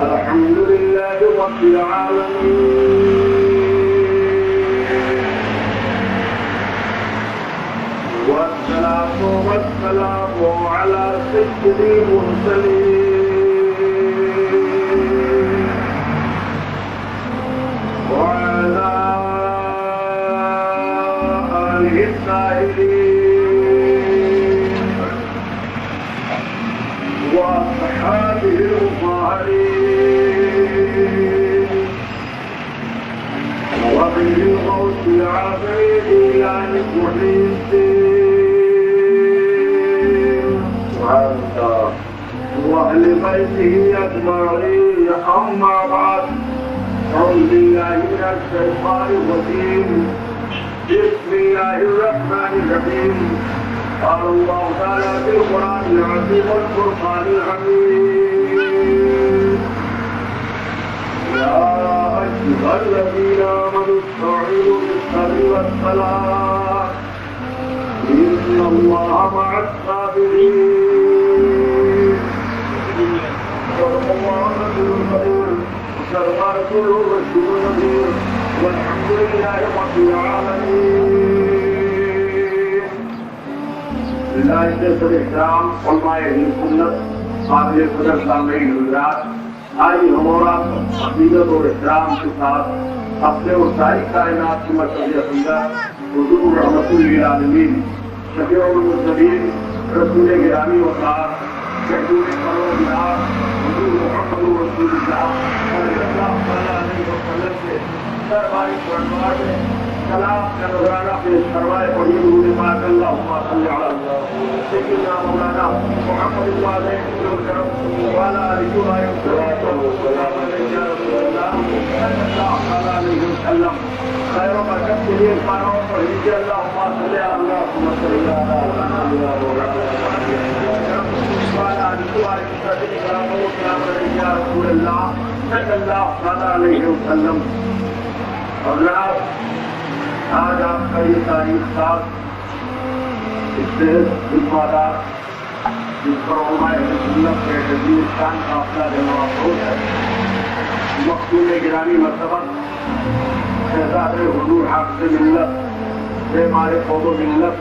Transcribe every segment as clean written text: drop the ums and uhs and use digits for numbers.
الحمد لله رب العالمين والصلاة والسلام على سيد المرسلين وعلى آله الطاهرين وأصحابه المطهرين ومن الموت العظيم إلى محيي الدين وأهل بيته أجمعين أما بعد أعوذ بالله من الشيطان الرجيم بسم الله الرحمن الرحيم قال الله تعالى في القرآن العظيم والفرقان الحميد يا أيها الذين آمنوا استعينوا بالصبر والصلاة إن الله مع الصابرين صدق الله الرسول الكريم وصدق رسوله الرشيد النبي والحمد لله رب العالمين. لله احترام علماء سنت قابل قدر سامعین حضرات، آئیے ہم اور آپ عقیدت اور احترام کے ساتھ اپنے اور ساری کائنات کی مرکزی عقیدت حضور رحمت للعالمین شفیع المذنبین رسول گرامی وقار شہید پروردگار حضور محمد رسول اللہ صلی اللہ علیہ وسلم کے درباری دربار میں سلام کا نذرانہ پیش کروائے پڑھی حضور پاک اللہم صلی علی سیدنا مولانا محمد وعلیہ وسلم وعلی آلہ وسلم خیر و برکت کے لیے پاراؤں پر ہجی اللہم صلی علی رسول اللہ صلی اللہ علیہ وسلم. حضرات، آج آپ کا یہ تاریخ سال اس سے دار جس پر علماء سنت کے جدید شان کا اپنا جمع افروز ہے، مقبول گرامی مرتبہ شہزاد حضور حافظ ملت ہمارے قوم و ملت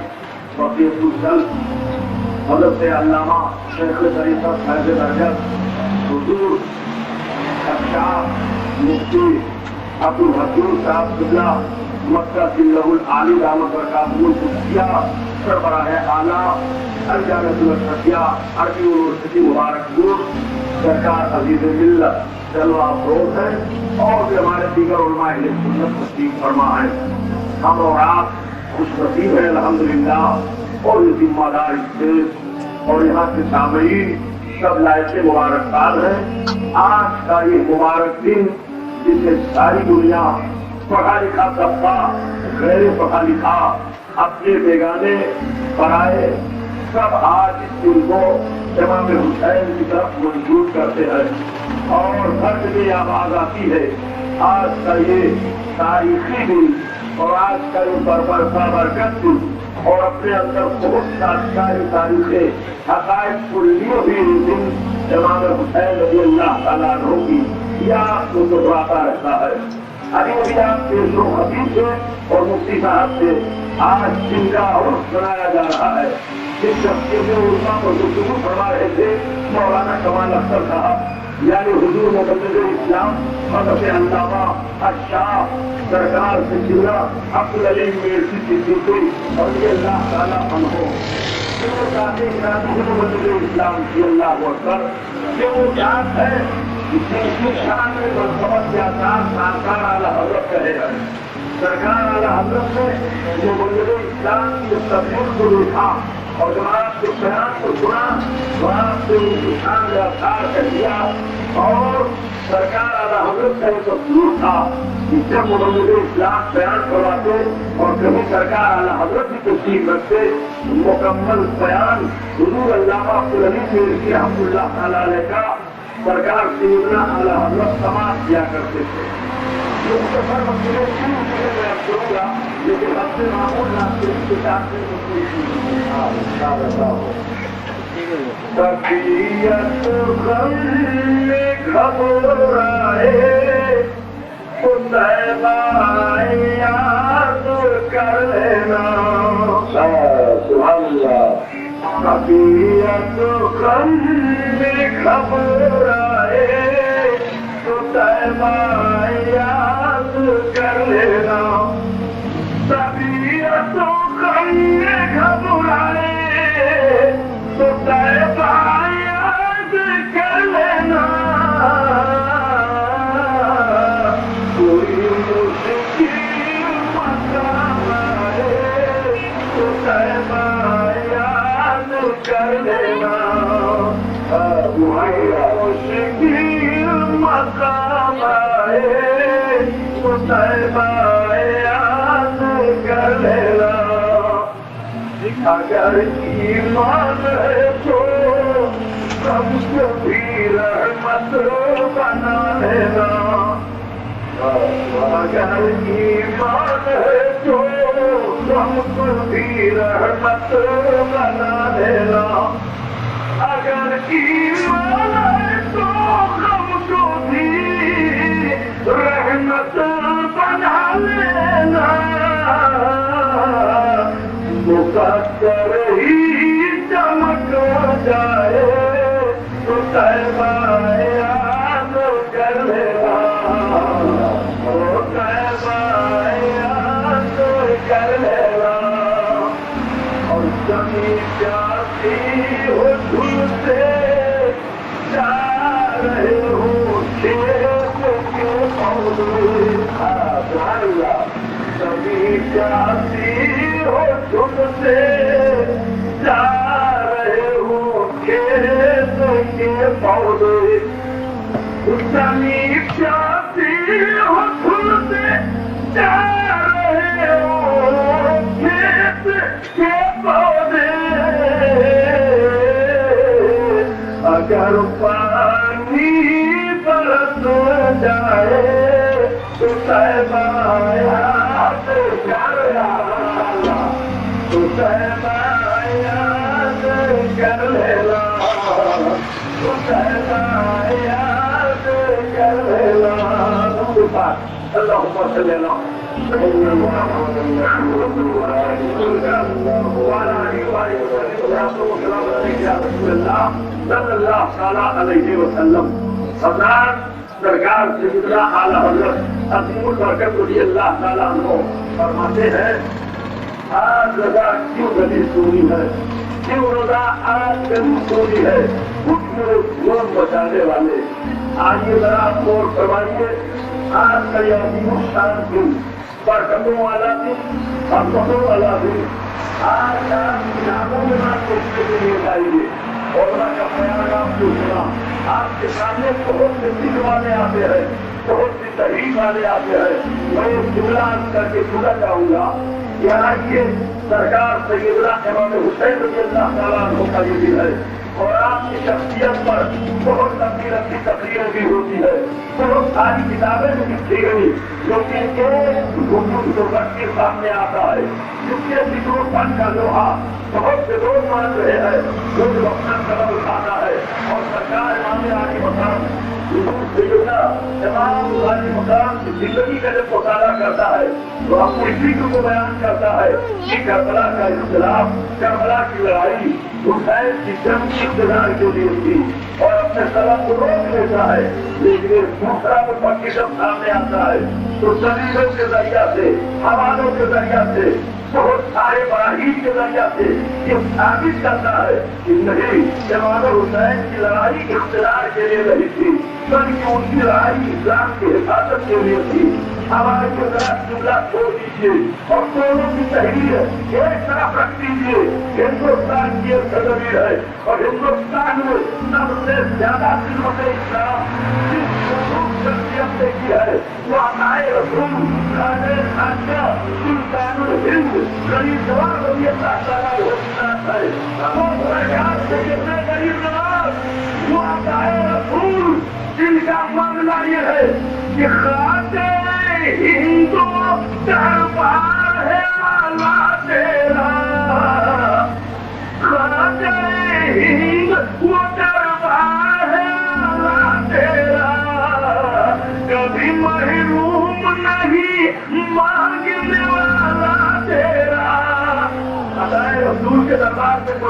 وقیت السلط حضرت علامہ شیخ طریقہ صاحب درجت حضور شاہ مفتی عبدالحکیم صاحب قبلہ مکہ ذلہ العالی دامت برکاتہ القدسیہ سربراہ اعلیٰ الجامعۃ الاشرفیہ عربی یونیورسٹی مبارکپور سرکار عزیز ملت جلوہ افروز ہے اور بھی ہمارے دیگر علماء اہل سنت تشریف فرما ہے. ہم اور آپ خوش نصیب ہیں الحمدللہ، اور یہ ذمہ دار اسٹیج اور یہاں کے سامعین سب لائق مبارکباد ہیں. آج کا یہ مبارک دن جسے ساری دنیا پڑھا لکھا طبقہ غیر پڑھا لکھا اپنے بیگانے پرائے سب آج اس دن کو امام حسین کی طرف منسوب کرتے ہیں اور فرد میں آواز آتی ہے. آج کا یہ تاریخی دن اور آج کا یہ برکت دن اور اپنے اندر بہت ساری تاریخیں حقائق کو لیے بھی دن امام حسین رضی اللہ تعالیٰ عنہ کی یاد کو دہراتا رہتا ہے. ابھی ابھی آپ پیش و خطیب سے اور مفتی صاحب سے آج دن کا عرف سنایا جا رہا ہے. جس شخصیت میں علماء پر گفتگو فرما رہے تھے مولانا کمال اختر صاحب، یعنی حضور مبلغ اسلام حضرت علامہ الشاہ سرکار سیدنا عبدالعلیم میرسی صدیقی رضی اللہ تعالیٰ عنہ مبلغ اسلام کی اللہ اکبر کہ وہ یاد ہے جس کی شان میں مرتبت یا سرکار اعلیٰ حضرت کہے ہیں. سرکار اعلیٰ حضرت نے مبلغ اسلام کی تبلیغ کو دیکھا اور جب آپ کے بیان کو سنا تو آپ سے ان کی شان میں اثار کر دیا. اور سرکار اعلیٰ حضرت کا ایک اصول تھا کہ جب مبلغ اسلام بیان کرواتے اور کبھی سرکار اعلیٰ حضرت کی تشریف رکھتے مکمل بیان حضور علامہ عبدالعلیم میرسی رحمۃ اللہ تعالیٰ علیہ کا سرکار سیدنا اعلیٰ حضرت سماعت کیا کرتے تھے. جو مختصر مسئلے شروع سے میں اب کروں گا لیکن اب سے معمول ناصر کی کتاب سے طبیعت غم میں گھبرائے تو طیبہ یاد کر لینا. سبحان اللہ. طبیعت غم میں گھبرائے تو طیبہ یاد کر لینا. طبیعت غم میں گھبرائے تو طیبہ یاد کر لینا. کوئی مشکل مقام آئے تو طیبہ یاد کر لینا. کوئی مشکل مقام آئے تو طیبہ یاد کر لینا. اگر ایمان ہے تو ہم کو بھی رحمت بنا لینا. اگر ایمان ہے تو ہم کو بھی رحمت بنا لینا. اگر ایمان ہے تو ہم کو بھی رحمت بنا لینا. مقدر ہی چمک جائے تو طیبہ یاد کر لینا. طیبہ یاد کر لینا. اور زمین جاتی ہو دھل سے جا رہے ہو کھیت کے پودے. زمین جاتی ہو تم سے جا رہے ہو کھیت کے پودے. زمین جاتی ہو تم سے جا رہے ہو کھیت کے پودے. اگر پانی برس جائے تو طیبہ یاد کر لینا. تو طیبہ یاد کر لینا. تو طیبہ یاد کر لینا. اللهم صل على سيدنا محمد وعلى آله صلی اللہ تعالیٰ علیہ وسلم. سردار سرکار سیدنا اعلیٰ حضرت عظیم البرکت رضی اللہ تعالیٰ عنہ فرماتے ہیں آج رضا کیوں گلی سونی ہے, کیوں رضا آج گلی سونی ہے, کچھ لوگ جون بچانے والے. آئیے ذرا آپ غور فرمائیے. آج کا یہ عظیم الشان دن, برکتوں والا دن, برکتوں والا دن. آج آپ کتابوں میں آپ سوچنے کے لیے جائیے اور کا بیان آپ کو سنا. آپ کے سامنے بہت سے دل والے آتے ہیں, بہت سی تحریر والے آتے ہیں. میں یہ جملہ کر کے پورا جاؤں گا. یہاں یہ سرکار سیدنا امام حسین رضی اللہ تعالیٰ عنہ کا یہ دن ہے اور آپ کی شخصیت پر بہت لمبی لمبی تقریریں بھی ہوتی ہے, بہت ساری کتابیں بھی لکھی گئی جو کہ ایک حکم کو رکھ کے سامنے آتا ہے جس کے ذکر و فن کا لوہا بہت سے لوگ مان رہے ہیں. جو اپنا قدم اٹھاتا ہے اور سرکار امام عالی مقام سیدنا امام عالی مقام کی زندگی کا جب مطالعہ کرتا ہے تو اپنی فکر کو بیان کرتا ہے کہ کربلا کا اختلاف, کربلا کی لڑائی حسین کی جنگ اقتدار کے لیے تھی اور اپنے سلام کو روک لیتا ہے. لیکن دوسرا مقدم سامنے آتا ہے تو دلیلوں کے ذریعہ سے, حوالوں کے ذریعہ سے, بہت سارے براہین کے ذریعہ سے یہ ثابت کرتا ہے کہ نہیں, امام حسین کی لڑائی اقتدار کے لیے نہیں تھی بلکہ ان کی لڑائی اسلام کی حفاظت کے لیے تھی. ہمارے کو ذرا جملہ چھوڑ دیجیے اور دونوں کی تحریر ایک طرف رکھ دیجیے. ہندوستان کی ایک تدبیر ہے اور ہندوستان میں سب سے زیادہ خدمت اسلام جس شخصیت نے کی ہے وہ ہمارے رسول خانے خانقاہ سلطان الہند غریب نواز رضی اللہ تعالیٰ عنہ ہے. وہ سرکار سیدنا غریب نواز وہ ہمارے رسول جن کا معاملہ یہ ہے کہ خانے ہندو دربار ہے آلہ تیرا. خانے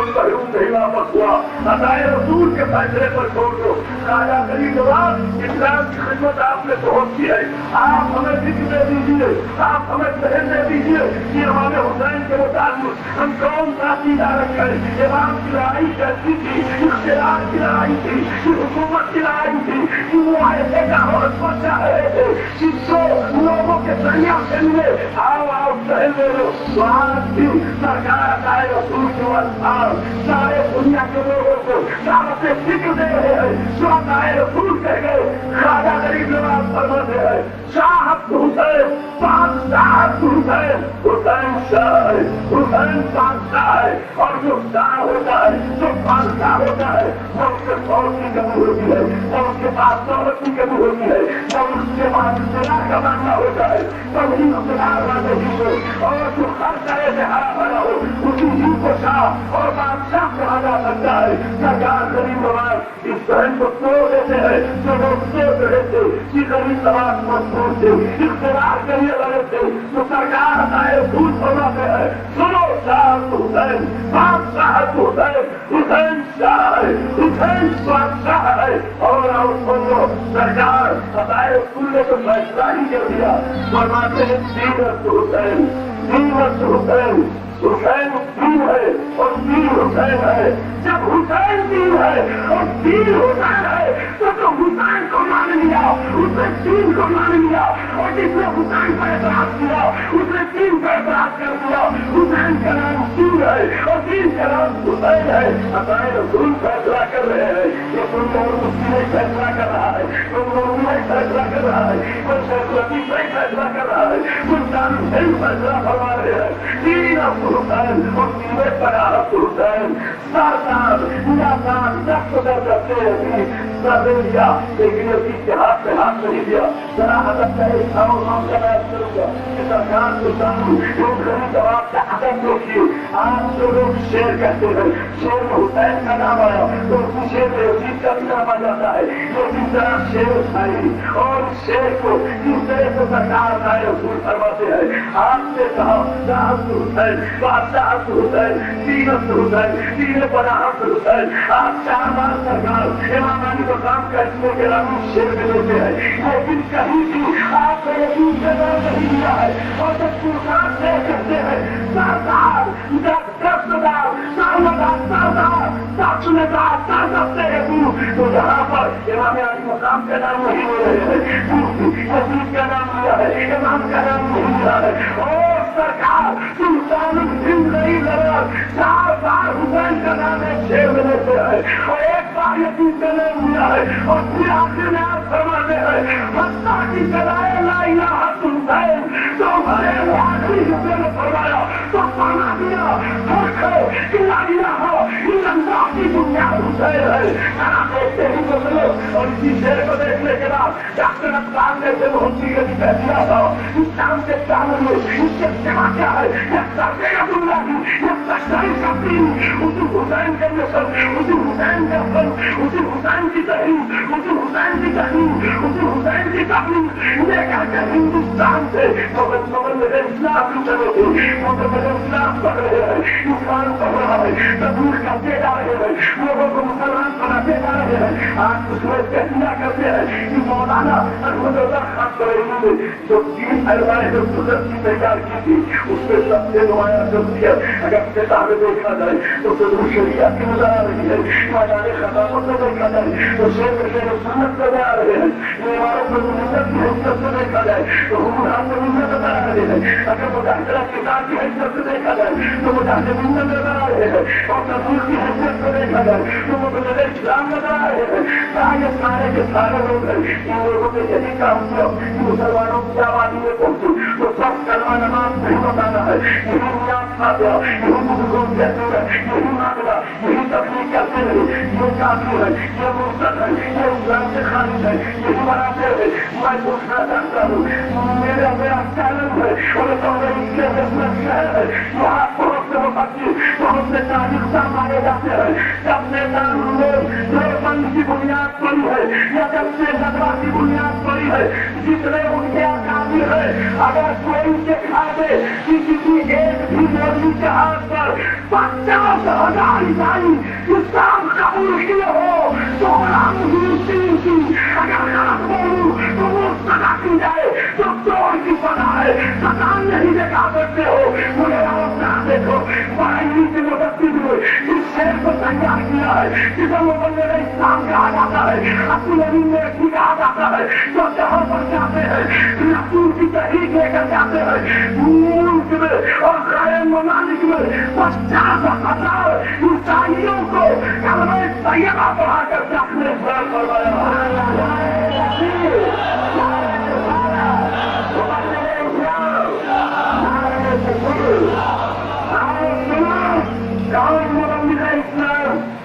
محروم نہیں واپس ہوا. عطائے رسول کے فیصلے پر چھوڑ دو. راجا غریب نواز اسلام کی خدمت آپ نے بہت کی ہے. آپ ہمیں ذکر دے دیجیے, آپ ہمیں ذہن دے دیجیے کہ امام حسین کے متعلق ہم کون سا عقیدہ رکھیں. امام کی لڑائی کیسی تھی, اختیار کی لڑائی تھی, حکومت کی لڑائی تھی, وہ ایسے کا حوصلہ چاہ رہے تھے جس کو لوگوں کے درمیان سے ملے. آؤ ذہن لے لو. تو آج بھی سرکار عطائے رسول کے الفاظ سارے دنیا کے لوگوں کو دعوت فکر دے رہے ہیں. جو عطائے رسول کہہ گئے خواجہ غریب نواز فرماتے ہیں شاہ عبد حسین بادشاہ عبد حسین, حسین شاہ ہے, حسین بادشاہ ہے. اور جو شاہ ہوتا ہے, جو بادشاہ ہوتا ہے, وہ اس کے فوج کی کمی ہوتی ہے, وہ اس کے پاس دولت کی کمی ہوتی ہے, وہ اس کے پاس اقتدار کا معاملہ ہوتا ہے, تب ہی اقتدار والے ہی ہو. اور جو ہر طرح سے ہرا بھرا ہو اسی ہی کو شاہ اور بادشاہ کہا جا سکتا ہے. سرکار غریب نواز اس بہن کو توڑ دیتے ہیں جو لوگ سوچ رہے تھے کہ غریب نواز مضبوط تھے, اقتدار کے لیے لڑے تھے. تو سرکار عطائے رسول فرماتے ہیں سنو شاہ حسین بادشاہ حسین, حسین شاہ ہے, حسین بادشاہ ہے. اور سنو سرکار عطائے رسول نے تو فیصلہ ہی کر دیا. فرماتے ہیں سیرت حسین, سیرت حسین, حسین دین ہے اور دین حسین ہے. جب حسین دین ہے اور دین حسین ہے تو حسین کو مان لیا, اس نے دین کو مان لیا. اور جس نے حسین پر اعتراض کیا اس نے دین پر اعتراض کر دیا. حسین کا نام دین ہے اور دین کا نام حسین ہے. عطائے رسول فیصلہ کر رہے ہیں. یہ کوئی اور مفتی نہیں فیصلہ کر رہا ہے, کوئی مولوی نہیں فیصلہ کر رہا ہے, کوئی شیخ لطیف نہیں فیصلہ کر رہا ہے, کوئی جان نہیں فیصلہ فرما رہے ہیں. دین عبد حسین اور دین پر عبد حسین سردار نیازان دست کرتے ہیں سردیا. لیکن اسی کے ہاتھ میں ہاتھ نہیں دیا. ذرا حضرت کا ایک نام کا بیان کروں گا کہ سرکار کو سامنے لوگ غریب جواب کا ادب دیکھیے. آج جو لوگ شیر کہتے ہیں, شیر میں حسین کا نام آیا تو اسی شیر میں یزید کا بھی نام آ جاتا ہے. لیکن ذرا شیر اٹھائی اور شیر کو کس طرح سے سرکار عطائے رسول فرماتے ہیں. آپ نے کہا شاہ حسین بادشاہ حسین سیرت حسین دین پناہ حسین. آپ 4 بار سرکار امام علی مقام کا اس میں گرامی شیر میں لیتے ہیں, لیکن کہیں بھی آپ نے یقین سے نام نہیں دیا ہے. اور جب پرکار سے کہتے ہیں سردار دستدار سردار سردار دستدار سردار تو یہاں پر امام علی مقام کا نام نہیں لے رہے ہیں, یزید کا نام لیا ہے, امام کا نام نہیں لیا ہے. اور سرکار سلطان ہند نہیں لڑا 4 بار حسین کا نام ایک شیر میں لیتے ہیں اور ایک بار یزید کا نام لیا ہے. اور پھر آخر میں آپ فرماتے ہیں حتیٰ کی سدائے لا الہ حسین تو ہمارے آخری حصے میں فرمایا تو فرما دیا فرق ہے کہ لا الہ الا اللہ کی بنیاد حسین ہے. آپ دیکھتے ہی تو چلو. اور اسی شیر کو دیکھنے کے بعد ڈاکٹر افغان نے سے بہت سی کہہ دیا تھا اسلام کے قانون میں اس کے سوا کیا ہے. یہ سرکار عبداللہ کی یہ سرکاری شکتی اسی حسین کے نسل, اسی حسین کے فن, اسی حسین کی تحریر, اسی حسین کی تحریر, اسی حسین کی تحریر لے کر کے ہندوستان سے مگر میرے اسلام کی چلے تھے, مگر میرے اسلام پڑھ رہے ہیں, اسلام پڑھ رہا ہے, تبلیغ کرتے جا رہے ہیں, لوگوں کو مسلمان بناتے جا رہے ہیں. آج کچھ لوگ کہنا کرتے ہیں کہ مولانا احمد اللہ خان قریشی نے جو 3 علماء قدرت کی تیار کی تھی اس میں سب سے نمایاں شخصیت اگر کتاب میں دیکھا جائے تو قدر شریعت کی نظر آ رہی ہے, میدان خلافت میں دیکھا جائے تو شیخ سنت نظر آ رہے ہیں, امارت میں ملت کی حیثیت سے دیکھا جائے تو حکمران میں ملت نظر آ رہے ہیں, اگر مجاہدہ کتاب کی حیثیت سے دیکھا جائے تو مجاہدین نظر آ رہے ہیں, اور تبلیغ کی حیثیت سے دیکھا جائے تو مبلغ اسلام نظر آ رہے ہیں. یہ سارے کے سارے لوگ ہیں. ان لوگوں نے یہی کام کیا کہ مسلمانوں کی آبادی میں پہنچی تو سب کلمہ نماز نہیں بتانا ہے, یہی نیاز کھا گیا, یہی بزرگوں کہتے ہیں, یہی مانگنا, یہی تبلیغ کرتے رہے. یہ کافر ہے, یہ مرتد ہے, یہ اسلام سے خارج ہے, یہی بناتے ہیں. میں پوچھنا چاہتا ہوں میرا چیلنج ہے اور تو اس کے شہر ہے یہاں بہت سے مفتی بہت سے تاریخ صاحب مانے جاتے ہیں. جب سے دیوبند کی بنیاد پڑی ہے یا جب سے ندوہ کی بنیاد پڑی ہے, جتنے ان کے اکابر دلیل ہے اگر کوئی دکھا دے کہ کسی ایک بھی مولوی کے ہاتھ پر 50,000 عیسائی اسلام قبول کیے ہو تو غلام حضور تین کی اگر غلط بولوں تو وہ سزا کی جائے تو چور کی سزا ہے سزا نہیں دکھا سکتے ہو مجھے دیکھو بڑائی کے مدد ہوئے اس شہر کو تیار کیا ہے جسے مبلغ اسلام کہا جاتا ہے اپنی ابھی میں کہا جاتا ہے جو جہاں پر جاتے ہیں رسول کی تحریک لے کر جاتے ہیں ملک میں اور غیر ممالک میں 50,000 عیسائیوں کو کلمہ طیبہ پڑھا کر کے اپنے اسلام فرمایا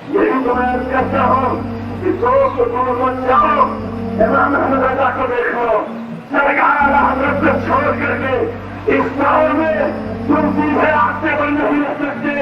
یہی تو میں کرتا ہوں کہ دوست مت جاؤ امام احمد رضا کو دیکھو سرکار اعلیٰ حضرت کو چھوڑ کر کے اس دور میں تم سیدھے راستے پر نہیں رہ سکتے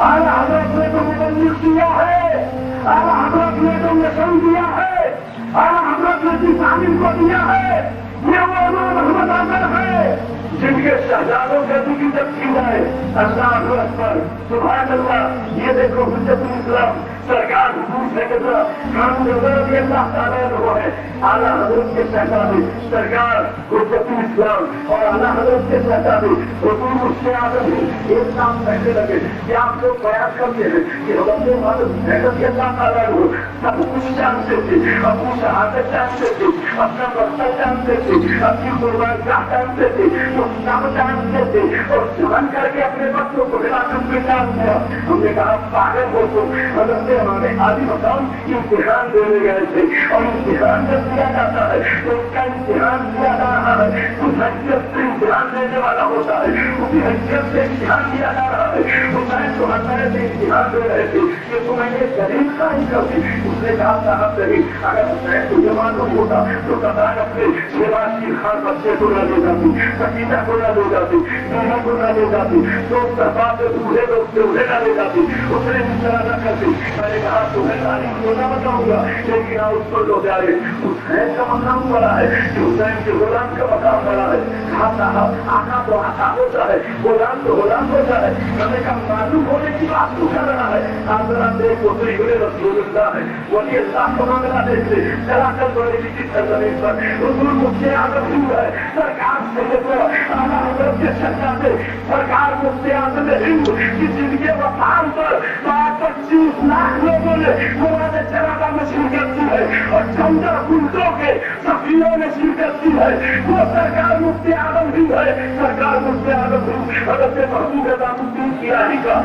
اعلیٰ حضرت نے تو مبلغ کیا ہے اعلیٰ حضرت نے تو نشان دیا ہے اعلیٰ حضرت نے کسانی کو دیا ہے یہ وہ امام احمد اعظم ہے جن کے شہزادوں کے دکھی جب کی جائے اللہ اکبر سبحان اللہ یہ دیکھو حجت الاسلام سرکار حکومت سے کتنا کام رضی اللہ تعالیٰ وہ ہے اعلیٰ حضرت کے شہزادے سرکار حجت الاسلام اور اعلیٰ حضرت کے شہزادے حکومت مفتی اعظم بھی ایک کام کہنے لگے کہ آپ لوگ بیان کرتے ہیں کہ حضرت رضی اللہ تعالیٰ وہ سب کچھ جانتے تھے اپنی شہادت جانتے تھے اپنا مقصد جانتے تھے اپنی قربان گاہ جانتے تھے سب جانتے تھے اور جان کر کے اپنے بچوں کو ہلاکت میں ڈال دیا ہم نے کہا پاگل ہو تو حضرت ہمارے عالی مقام امتحان دینے گئے تھے اور امتحان جب دیا جاتا ہے تو اس کا امتحان دیا جا رہا ہے اس حیثیت سے امتحان دینے والا ہوتا ہے اسی حیثیت سے امتحان دیا جا رہا ہے حسین تو حسین سے امتحان دے رہے تھے کہ تمہیں یہ دلیل قائم کر دی اس نے کہا صاحب نہیں اگر حسین تو یہ معلوم ہوتا تو کتان اپنے شیرازی خان بچے کو نہ لے جاتی سکینہ کو نہ لے جاتی نینا کو نہ لے جاتی تو سربا سے بوڑھے لوگ سے انہیں نہ لے جاتی اس نے اس طرح نہ کرتی میں نے کہا تمہیں تاریخ کو نہ بتاؤں گا لیکن آپ اس کو لو جائے حسین کا مقام بڑا ہے کہ حسین کے غلام کا مقام بڑا ہے کہا صاحب آقا تو آقا ہوتا ہے غلام تو غلام ہوتا ہے میں نے کہا معلوم ہونے کی بات تو کر رہا ہے آپ ذرا دیکھو تو یہ رسول اللہ ہے ولی اللہ کو معاملہ دیکھ لے چلا کر بڑے کی سرزمین پر حضور مفتی اعظم ہند ہے سرکار سے اعلیٰ حضرت کے شہزادے سرکار مفتی اعظم ہند کی زندگی وفات پر 25 لاکھ لوگوں نے مراد جنازہ میں شرکت کی ہے اور 15 ملکوں کے سفیروں نے شرکت کی ہے وہ سرکار مفتی اعظم ہند ہے سرکار مفتی اعظم ہند حضرت محمود نظام الدین کیانی کا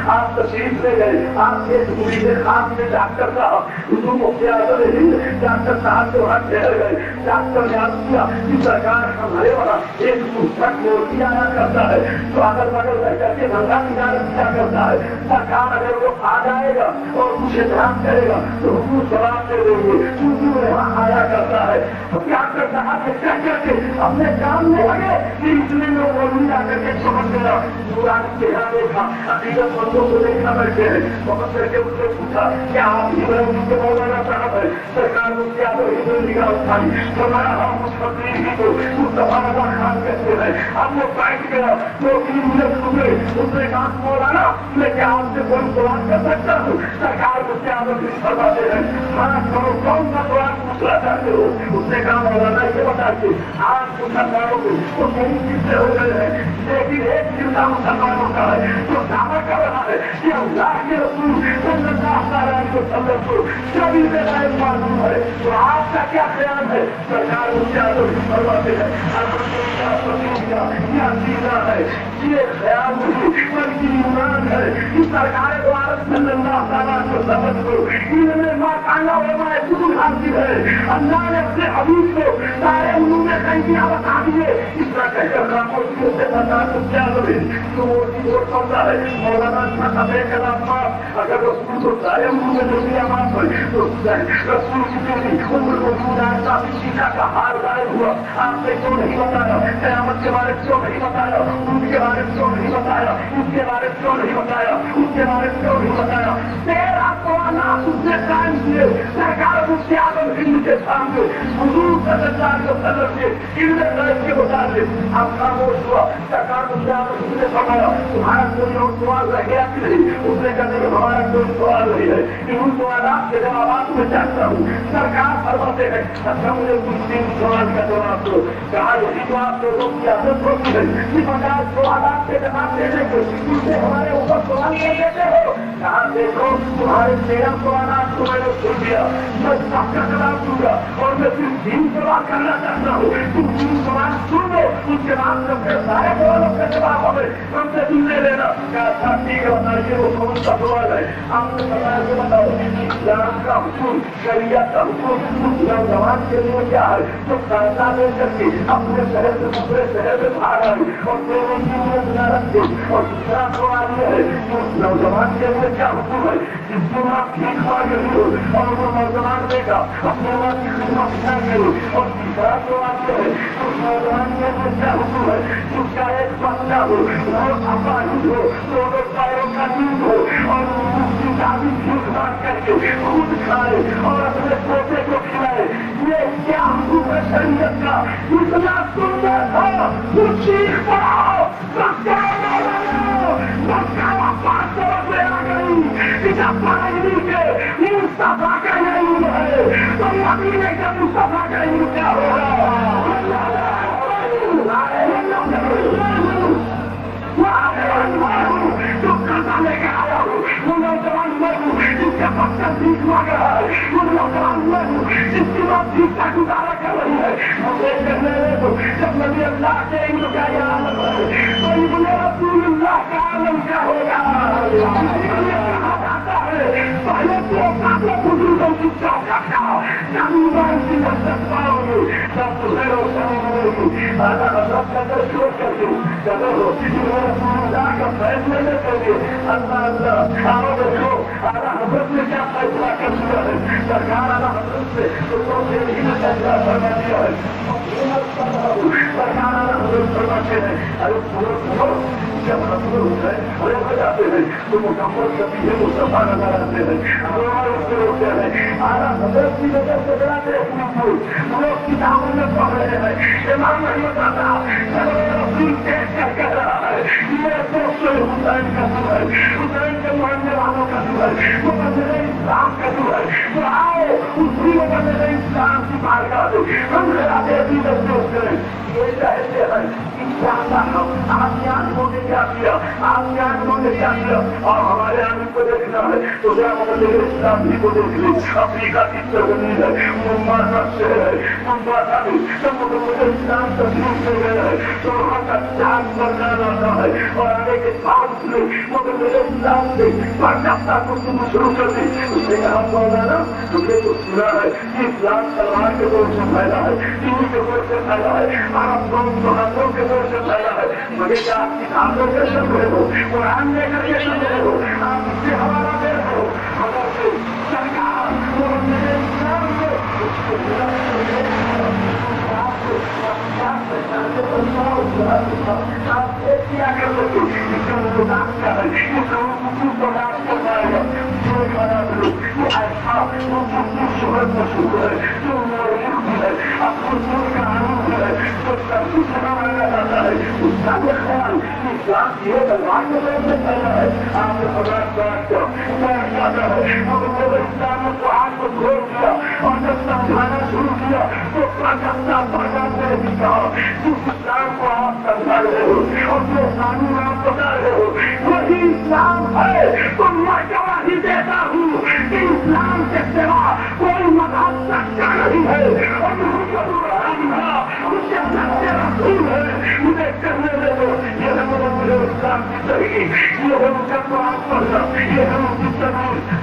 آپ تشریف لے گئے آپ کے مرید خاص میں ڈاکٹر صاحب حضور مفتی اعظم ہند ڈاکٹر صاحب سے وہاں ٹھہر گئے ڈاکٹر نے عرض کیا کہ سرکار ہمارے وہاں ایک پستک مورتی آیا کرتا ہے تو اگر بغل رہ کر کے دھندا تجارت کیا کرتا ہے سرکار اگر وہ آ جائے گا اور کچھ احترام کرے گا تو حضور جواب دے دیں گے کیونکہ وہ یہاں آیا کرتا ہے ڈاکٹر صاحب سے کہہ کر کے اپنے کام میں لگے کہ اتنے لوگ مولوی آ کر کے سمجھ گیا قرآن کے یہاں دیکھا عقیدت مندوں کو دیکھا بیٹھے ہیں وقت کر کے اس سے پوچھا کیا آپ ابراہیم کے مولانا صاحب ہے سرکار مفتی اعظم ہند نگاہ اٹھائی فرمایا ہم اس فقیر ہی کو مصطفیٰ رضا خان کہتے ہیں اب وہ بیٹھ گیا تو 3 منٹ رکے اس نے کہا مولانا میں کیا آپ سے کوئی سوال کر سکتا ہوں سرکار مفتی اعظم ہند فرماتے ہیں ہاں کرو کون سا سوال پوچھنا چاہتے ہو اس نے کہا مولانا یہ بتائیے آپ مسلمانوں کو تو کئی چیزیں ہو گئے ہیں لیکن ایک چیز مسلمانوں کا ہے جو دعویٰ کر رہا ہے کہ اللہ کے رسول صلی اللہ علیہ وسلم کو کبھی سے غائب معلوم ہے تو آپ کا کیا خیال ہے سرکار مفتی اعظم ہند فرماتے ہیں یہ عقیدہ ہے یہ خیال نہیں بلکہ ایمان ہے کہ سرکار دوارت صلی اللہ علیہ وسلم کو انہوں نے ماکانہ علماء کتب حاصل ہے اللہ نے اپنے حبیب کو سارے انہوں نے قیدیاں بتا دیے اس طرح کہہ کر خاموشی سے سرکار مفتی اعظم ہند تو وہ چیز پڑتا ہے مولانا صاحب کلام پاک اگر رسول کو سارے انہوں نے دنیا معاف ہے تو رسول کی بیٹی عمر موجود عائشہ صدیقہ کا حال ظاہر ہوا آپ نے کیوں نہیں بتایا قیامت کے بارے کیوں نہیں بتایا ان کے بارے کیوں نہیں بتایا اس کے بارے کیوں نہیں بتایا اس کے بارے کیوں نہیں بتایا 13 سوالات اس نے قائم کیے سرکار مفتی اعظم ہند کے سامنے حضور صلی اللہ علیہ وسلم کے علم غیب کے متعلق اب خاموش ہوا. سرکار نے فرمایا تمہارا کوئی اور سوال رہ گیا کہ نہیں؟ اس نے کہا کہ ہمارا کوئی سوال نہیں ہے. ان سوالات کے جوابات میں چاہتا ہوں. سرکار فرماتے ہیں اچھا مجھے کچھ تین سوال کا جواب دو. کہا یہی تو آپ لوگوں کی عادت ہوتی ہے کہ 50 سوالات کے جواب دینے کو ان سے ہمارے اوپر سوال کر دیتے ہو. کہا دیکھو تمہارے 13 سوالات کو میں نے سن لیا. میں سب کا جواب دوں گا اور میں صرف 3 سوال کرنا چاہتا ہوں. تم 3 سوال سن لو اس کے بعد جب پھر سارے سوالوں کا جواب ہمیں ہم سے سننے لینا. کہا تھا ٹھیک ہے بتائیے وہ کون سا سوال ہے. آپ نے بتایا کہ بتاؤ اسلام کا حکم شریعت کا حکم نوجوان کے لیے کیا ہے جو فیصلہ لے کر کے اپنے شہر سے دوسرے شہر میں باہر آئے اور دونوں کی نظارت دے. اور دوسرا سوال یہ ہے کہ نوجوان کے لیے کیا حکم ہے جس کو آپ ٹھیک پا رہی ہو اور وہ نوجوان دے گا اپنے ماں کی خدمت نہ کرے. اور تیسرا سوال یہ ہے کہ نوجوان کے لیے کیا حکم ہے جس کا ایک بچہ ہو وہ اپاہج ہو دونوں پیروں کا دودھ ہو اور اس کی شادی جھوٹ بات کر کے خود کھائے اور اپنے پوتے کو کھلائے. یہ کیا حکم ہے شریعت کا؟ اتنا سندر تھا تو چیخ پڑاؤ پانچ طرف میں آ گئی. پڑھائی کے مصطفیٰ کا علم ہے تو مدینے کے مصطفیٰ کا علم کیا ہوگا؟ جو قرضہ لے کے آیا ہوں وہ نوجوان میں ہوں جس کا بچہ بھیک مانگ رہا ہے. وہ نوجوان میں ہوں جس کی ماں بھیک کا گزارا کر رہی ہے. مجھے کہنے دو جب نبی اللہ کے علم کا یہ عالم ہے تو ابن رسول اللہ کا عالم کیا ہوگا؟ کہا جاتا ہے پہلے تو کافی بزرگوں کی چوکٹ کا جانوروں کی نصرت پاؤ گے جب تمہیں روشنی ملے گی. اعلیٰ حضرت کا در شروع کر دوں چلو رسول اللہ کا فیصلے لے کر کے اللہ اللہ آؤ دیکھو اعلیٰ حضرت نے کیا فیصلہ کر دیا ہے. سرکار اعلیٰ حضرت سے فیصلہ فرما دیا ہے. سرکار اعلیٰ حضرت فرماتے ہیں ارے جب رسول حسین کھڑے ہو جاتے ہیں تو مکمل کبھی مصطفیٰ نظر آتے ہیں ہوتے ہیں. اعلیٰ حضرت کی وجہ سے بڑا لوگ کتابوں میں پڑھ رہے ہیں. امام احمد رضا رسول دیکھ کر کہہ رہا ہے یہ دوست حسین کا دو ہے حسین کے ماننے والوں کا دو ہے وہ بدلے اسلام کا دو ہے. تو آؤ اسی میں بدلے اسلام کی بارگاہ دو ہم دے دی دوست کریں. یہ کہتے ہیں آسیان کو نے کیا کیا آسیان کو نے کیا کیا اور ہمارے آنے کو دیکھنا ہے تو کیا مطلب اسلام بھی کو دیکھ لی. افریقہ کی سرزمین ہے ممبا کا شہر ہے ممبا کا بھی سب مطلب اسلام تسلیم سے گیا ہے تو وہاں کا چاند بننا لاتا ہے اور آنے کے بعد میں مطلب اسلام سے پرجاپتا کو شروع کر دی. اس نے کہا مولانا تم نے تو سنا ہے کہ اسلام تلوار کے دور سے پھیلا ہے تین کے دور سے پھیلا ہے عرب قوم بہادروں کے دور سے پھیلا ہے. مجھے کیا آپ کتابوں کے سمجھے ہو قرآن لے کر کے سمجھے ہو آپ اس سے حوالہ دے ہو مگر سرکار وہ میرے اسلام کو آپ ایک کیا کر سکتے اس کا مذاق کر رہے اس کا حکومت کو بات کر پائے گا جو بنا دو وہ ایسا وہ شہرت مشہور ہے جو ملک ہے اب حضور کا عروج ہے جو سب کچھ بنایا جاتا ہے اس کا یہ خیال اسلام یہ تلوار کے طور سے پھیلا ہے. آپ نے بات جاتا ہے مگر اسلام کو آگ کو کھول دیا اور جب سمجھانا شروع کیا تو پرجاپتا پرجاپتا نے کہا جس اسلام کو آپ سمجھا رہے ہو اور جو قانون آپ بتا رہے ہو وہی اسلام ہے. تو میں گواہی دیتا ہوں کہ اسلام کے سوا کوئی مذہب سچا نہیں ہے اور رسول ہے. مجھے کہنے دے دو یہ ہے اسلام کی طریقے یہ ہے ان کا قرآن پڑھنا یہ ہے ان کی تمیز.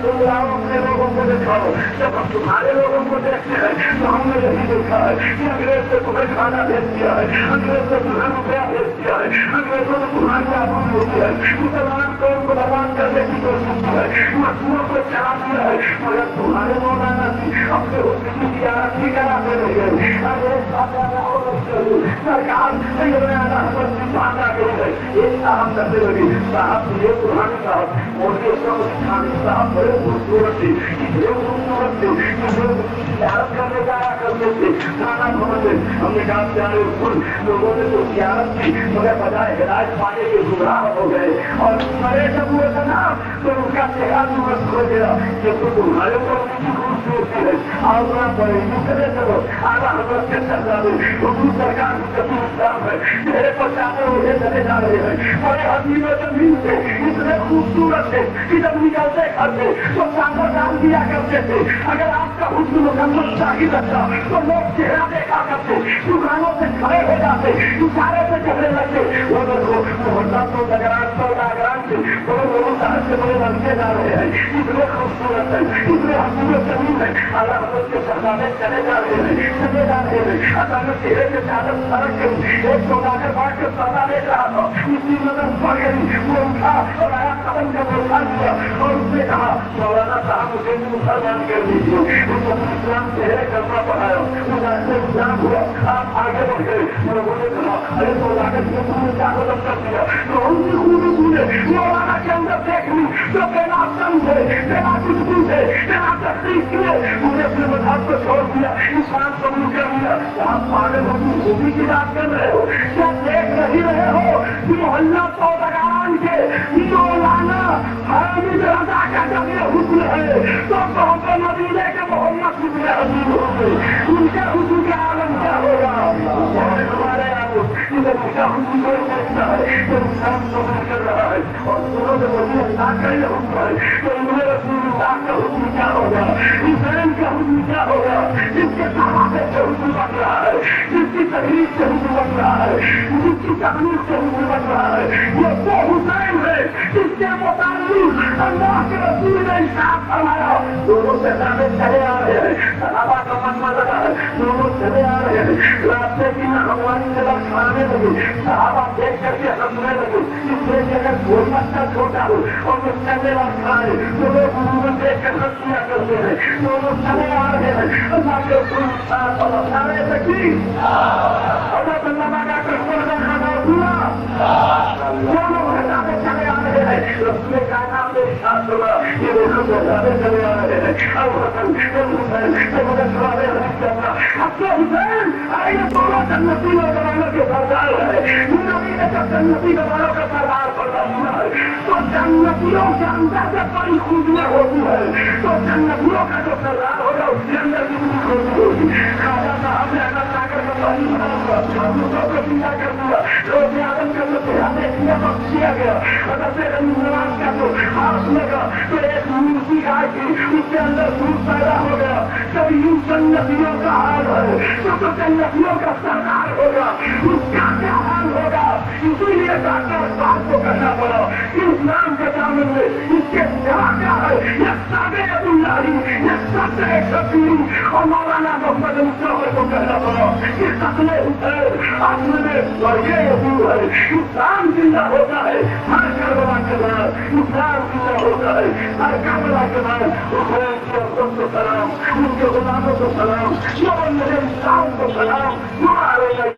تم لاؤ اپنے لوگوں کو دکھاؤ. جب ہم تمہارے لوگوں کو دیکھتے ہیں تو ہم نے یہی دیکھا ہے کہ انگریز نے تمہیں کھانا بھیج دیا ہے انگریز نے تمہیں روپیہ بھیج دیا ہے انگریزوں نے تمہاری آباد بھیج دیا ہے مسلمان قوم کو برباد کرنے کی کوشش کی ہے مسلمانوں کو چلا دیا ہے مگر تمہارے مولانا جی اپنے حکم کی آرتی کراتے رہے سرکار ایک صاحب کرتے لگے صاحب یہ قرآن صاحب اور یہ سب صاحب بڑے خوبصورت تھے اتنے خوبصورت تھے زیارت کرنے جایا کرتے تھے تھانہ بھون میں. ہم نے کہا پیارے حضور لوگوں نے تو زیارت کی مگر بجائے ہدایت پانے کے گمراہ ہو گئے اور مرے جب ہوئے تھا نا تو ان کا چہرہ درست ہو گیا کہ تو تمہارے اوپر کی خوبصورتی ہے. آؤ پڑے کرے چلو اعلیٰ حضرت کے سردار حضور سرکار کبھی اسلام ہے میرے پر چاہتے ہوئے چلے جا رہے ہیں بڑے حسین و جمیل تھے اتنے خوبصورت تھے کہ جب نکلتے گھر سے تو چادر ڈال دیا کرتے تھے. اگر آپ کا حسن مکمل شاہد رکھتا تو لوگ چہرہ دیکھا کرتے دکانوں سے کھڑے ہو جاتے اشارے سے چلنے لگتے. وہ لوگ محلہ تو نگران تو ناگران سے بڑے لوگوں شہر سے بڑے لڑکے جا رہے ہیں اتنے خوبصورت ہیں اتنے حسین و جمیل ہیں. اعلیٰ حضرت کے سردار چلے جا رہے ہیں چلے جا رہے ہیں. اچانک چہرے سے چادر سرک گئی. ایک سوداگر بانٹ کے سودا دیکھ رہا تھا اس کی نظر پڑ گئی. وہ اٹھا اور آیا قدم کا بوسا دیا اور اس نے کہا مولانا صاحب مجھے مسلمان کر دیجیے. اس کو اسلام چہرے کرنا پڑایا مجھے اسلام ہوا. آپ آگے بڑھ گئے. لوگوں نے کہا ارے سوداگر کو تم نے کیا قدم کر دیا تو ان کی خوبی تھی مولانا کے اندر دیکھ لی جو بنا سمجھے بنا کچھ پوچھے بنا تحقیق کیے مجھے اپنے مذہب کو چھوڑ دیا اسلام قبول کر لیا. آپ پاگل ہو تم خوبی کی بات کر رہے ہو کیا دیکھ نہیں رہے ہو کہ محلہ سوداگران کے مولانا حامد رضا کا جب یہ حکم ہے تو بہت مدینے کے محمد حسن حبیب ہو گئے. ان کے حسن کا عالم کیا ہوگا ہمارے ان کا حسن کوئی دیکھتا ہے تو انسان قبول کر رہا ہے اور دونوں میں وہی اللہ کا یہ حکم ہے تو انہیں رسول اللہ کا حکم کیا ہوگا حسین کا حکم کیا ہوگا جس کے صحابے سے حکم بن رہا ہے جس کی تقریب سے حکم بن رہا ہے جس کی تقریب سے حکم بن رہا ہے. یہ وہ حسین ہے جس کے متعلق اللہ کے رسول نے ارشاد فرمایا دونوں سے زیادہ چلے آ رہے ہیں. صحابہ کا من لگا ہے دونوں چلے آ رہے ہیں. راستے کی ہماری جگہ کھانے لگے صحابہ دیکھ کر کے ہنسنے لگے اس لیے کہ اگر کوئی بچہ چھوٹا ہو اور وہ چلے اور کھائے تو لوگ عموماً دیکھ کر ہنس کیا کرتے ہیں. دونوں چلے آ رہے ہیں. اللہ کے رسول سارے تکلیف حضرت اللہ کا کشمیر کا کھانا ہوا دونوں گھٹانے چلے آ رہے ہیں. رسول کائنات نے ارشاد ہوا یہ دونوں گھٹانے چلے آ رہے ہیں. اب حسن حسین تو مگر سوالے نہیں کرنا اب تو حسین آئیے دونوں جنتی نوجوانوں کے سردار ہے. نبی نے جب جنتی نوجوانوں کا سردار پیدا ہوا ہے تو جنتیوں کے اندر سے بڑی خوبیاں ہوتی ہے تو جنتیوں کا جو سردار ہوگا اس کے اندر بھی بڑی خوبی ہوگی. خواجہ صاحب نے اگر لا کر پانی بنا ہوا کو پیدا کر دیا روز آدم کا جو پیادے کیا بخش دیا گیا. حضرت نواز کا جو ہاتھ لگا تو ایک مورتی گائے کی اس کے اندر دودھ پیدا ہو گیا. جب یوں جنتیوں کا حال ہے تو جنتیوں کا سردار ہوگا اس کا کیا حال ہوگا. اسی لیے ڈاکٹر صاحب کو کہنا پڑا کہ اسلام کے دامن میں اس کے سوا کیا ہے یہ سابے عبداللہی یہ سب شبیر اور مولانا محمد مصطفیٰ کو کہنا پڑا کہ قتل حسین اصل میں اور یہ اصول ہے. اسلام زندہ ہوتا ہے ہر کربلا کے بعد اسلام زندہ ہوتا ہے ہر کربلا کے بعد. حسین کے افسر کو سلام ان کے غلاموں کو سلام جو میرے اسلام کو سلام جو آ رہے